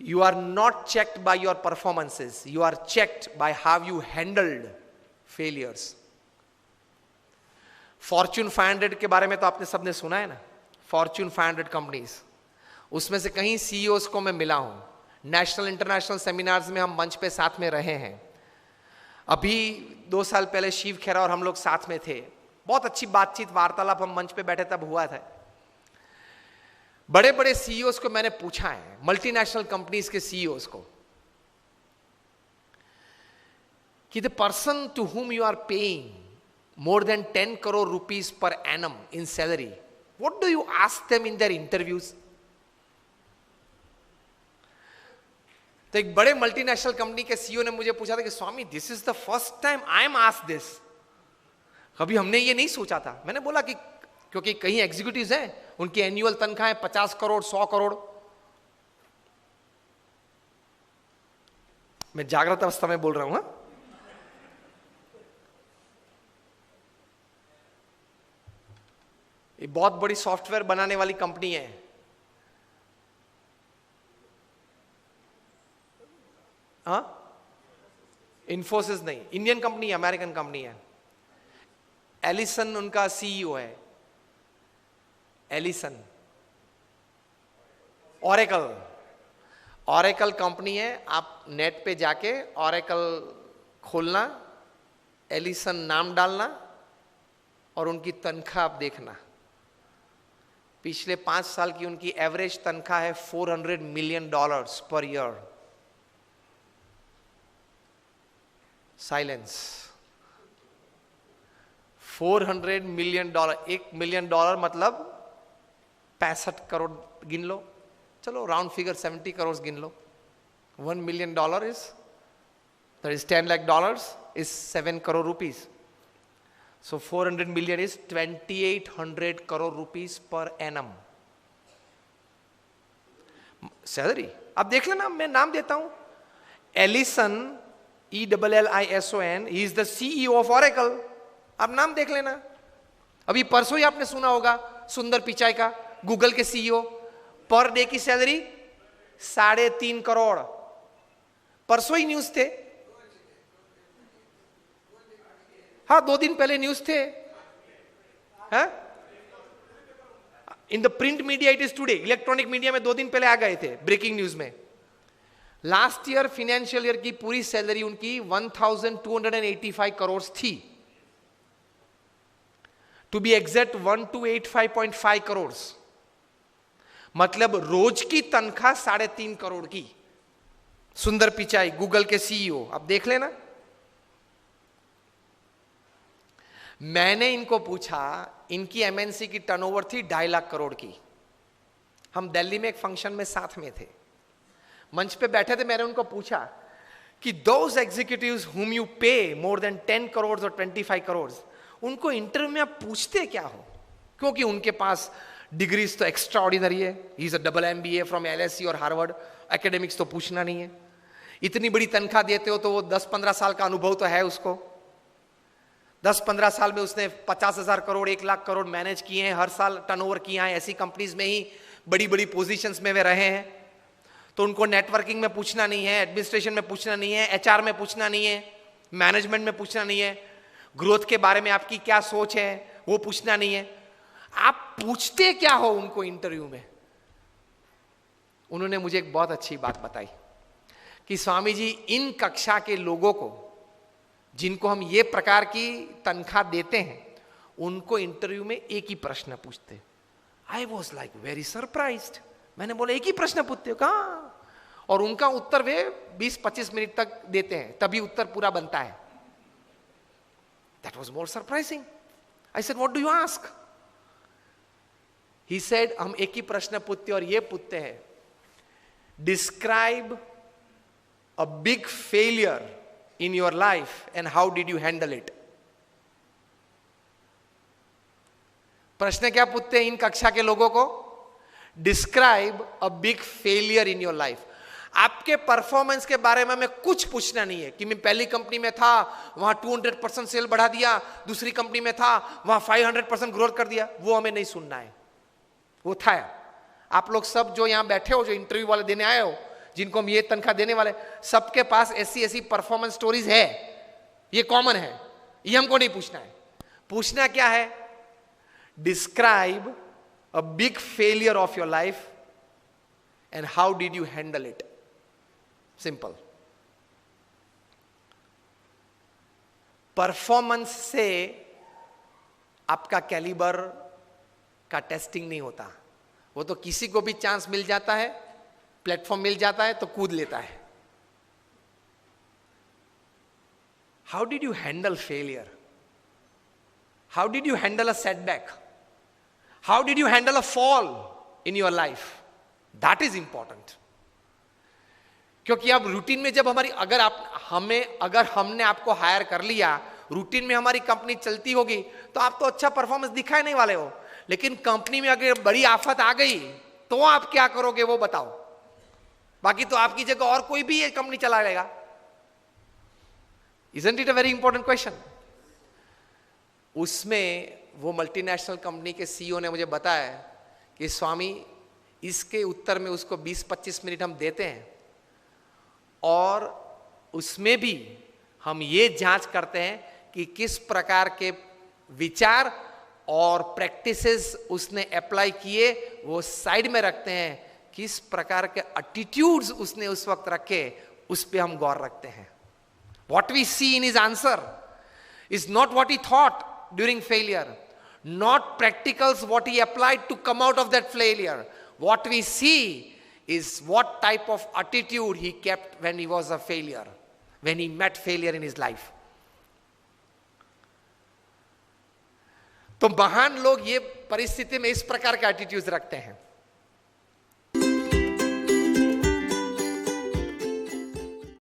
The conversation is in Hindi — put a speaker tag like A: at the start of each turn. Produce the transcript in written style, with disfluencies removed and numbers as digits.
A: You are not checked by your performances. You are checked by how you handled failures. Fortune 500 के बारे में तो आपने सबने सुना है ना, Fortune 500 कंपनीज, उसमें से कहीं CEOs को मैं मिला हूं, नेशनल इंटरनेशनल सेमिनार्स में हम मंच पे साथ में रहे हैं। अभी 2 साल पहले शिव खेरा और हम लोग साथ में थे, बहुत अच्छी बातचीत वार्तालाप हम मंच पे बैठे तब हुआ था। बड़े बड़े सीईओस को मैंने पूछा है, मल्टीनेशनल कंपनीज के सीईओस को, कि the person to whom you are paying more than 10 crore rupees per annum in salary, what do you ask them in their interviews? तो एक बड़े मल्टीनेशनल कंपनी के सीईओ ने मुझे पूछा था कि Swami this is the first time I am asked this, कभी हमने ये नहीं सोचा था। मैंने बोला कि क्योंकि कई एग्जीक्यूटिव्स हैं, उनकी एनुअल तनख्वाह है 50 करोड़ 100 करोड़। मैं जागृत अवस्था में बोल रहा हूं। ये बहुत बड़ी सॉफ्टवेयर बनाने वाली कंपनी है, हाँ, इन्फोसिस नहीं, इंडियन कंपनी है, अमेरिकन कंपनी है। एलिसन उनका सीईओ है, एलिसन। ऑरेकल कंपनी है, आप नेट पे जाके ऑरेकल खोलना, एलिसन नाम डालना और उनकी तनख्वाह आप देखना। पिछले 5 साल की उनकी एवरेज तनख्वाह है $400 million per year. Silence. $400 million, $1 million मतलब 65 करोड़ गिन लो, चलो राउंड फिगर 70 करोड़ गिन लो। $1 million is, that is $10 lakh is 7 crore rupees. So 400 million is 2800 crore rupees per annum salary. अब देख लेना, मैं नाम देता हूं, Ellison, ELLISON, he is the CEO of Oracle. अब नाम देख लेना। अभी परसों ही आपने सुना होगा सुंदर पिचाई का, गूगल के सीईओ, पर डे की सैलरी 3.5 करोड़। परसों ही न्यूज थे, हाँ 2 दिन पहले न्यूज थे, हाँ? In the print media it is today, electronic media में 2 दिन पहले आ गए थे ब्रेकिंग न्यूज में। लास्ट ईयर फाइनेंशियल ईयर की पूरी सैलरी उनकी 1285 करोड़ थी, टू बी एग्जैक्ट 1285.5 करोड़, मतलब रोज की तनख्वाह 3.5 करोड़ की। सुंदर पिचाई, गूगल के सीईओ, अब देख लेना। मैंने इनको पूछा, इनकी एमएनसी की टर्नओवर थी 2.5 लाख करोड़ की। हम दिल्ली में एक फंक्शन में साथ में थे, मंच पे बैठे थे। मैंने उनको पूछा कि दोज एग्जीक्यूटिव्स हुम यू पे मोर देन 10 करोड़ और 25 करोड़, उनको इंटरव्यू में आप पूछते क्या हो? क्योंकि उनके पास डिग्रीज तो एक्स्ट्रा ऑर्डिनरी है, he is a double MBA from LSE और हार्वर्ड, एकेडमिक्स तो पूछना नहीं है। इतनी बड़ी तनख्वाह देते हो तो वो 10-15 साल का अनुभव तो है उसको। 10-15 साल में उसने 50,000 करोड़ 1 लाख करोड़ मैनेज किए हैं, हर साल टर्नओवर किया है, ऐसी कंपनीज में ही बड़ी बड़ी पोजीशंस में वे रहे हैं। तो उनको नेटवर्किंग में पूछना नहीं है, एडमिनिस्ट्रेशन में पूछना नहीं है, HR में पूछना नहीं है, मैनेजमेंट में पूछना नहीं है, ग्रोथ के बारे में आपकी क्या सोच है वो पूछना नहीं है। आप पूछते क्या हो उनको इंटरव्यू में? उन्होंने मुझे एक बहुत अच्छी बात बताई कि स्वामी जी, इन कक्षा के लोगों को जिनको हम ये प्रकार की तनख्वाह देते हैं, उनको इंटरव्यू में एक ही प्रश्न पूछते। I was like very surprised. मैंने बोला एक ही प्रश्न पूछते हो? कहाँ? और उनका उत्तर वे 20-25 मिनट तक देते हैं, तभी उत्तर पूरा बनता है। That was more surprising. I said, what do you ask? He said, हम एक ही प्रश्न पूछते और ये पूछते हैं, describe a big failure in your life and how did you handle it? प्रश्न क्या पूछते हैं इन कक्षा के लोगों को? Describe a big failure in your life. आपके परफॉर्मेंस के बारे में हमें कुछ पूछना नहीं है कि मैं पहली कंपनी में था, वहां 200% सेल बढ़ा दिया, दूसरी कंपनी में था, वहां 500% ग्रोथ कर दिया, वो हमें नहीं सुनना है। वो था, आप लोग सब जो यहां बैठे हो, जो इंटरव्यू वाले देने आए हो, जिनको हम ये तनख्वाह देने वाले, सबके पास ऐसी ऐसी परफॉर्मेंस स्टोरीज है, ये कॉमन है, ये हमको नहीं पूछना है। पूछना क्या है? Describe a big failure of your life and how did you handle it. Simple. Performance से आपका कैलिबर का टेस्टिंग नहीं होता, वो तो किसी को भी चांस मिल जाता है, प्लेटफॉर्म मिल जाता है तो कूद लेता है। How did you handle failure? How did you handle a setback? How did you handle a fall in your life? That is important. क्योंकि अब रूटीन में जब हमारी, अगर हमने आपको हायर कर लिया, रूटीन में हमारी कंपनी चलती होगी, तो आप तो अच्छा परफॉर्मेंस दिखाए नहीं वाले हो। लेकिन कंपनी में अगर बड़ी आफत आ गई तो आप क्या करोगे वो बताओ। बाकी तो आपकी जगह और कोई भी ये कंपनी चला लेगा। Isn't it a very important question? उसमें वो मल्टीनेशनल कंपनी के सीईओ ने मुझे बताया कि स्वामी, इसके उत्तर में उसको 20-25 मिनट हम देते हैं और उसमें भी हम ये जांच करते हैं कि किस प्रकार के विचार और प्रैक्टिसेस उसने अप्लाई किए, वो साइड में रखते हैं। किस प्रकार के एटीट्यूड्स उसने उस वक्त रखे, उस पे हम गौर रखते हैं। What we see in his answer is not what he thought during failure, not practicals what he applied to come out of that failure. What we see is what type of attitude he kept when he was a failure, when he met failure in his life. तो महान लोग ये परिस्थिति में इस प्रकार के एटीट्यूड्स रखते हैं।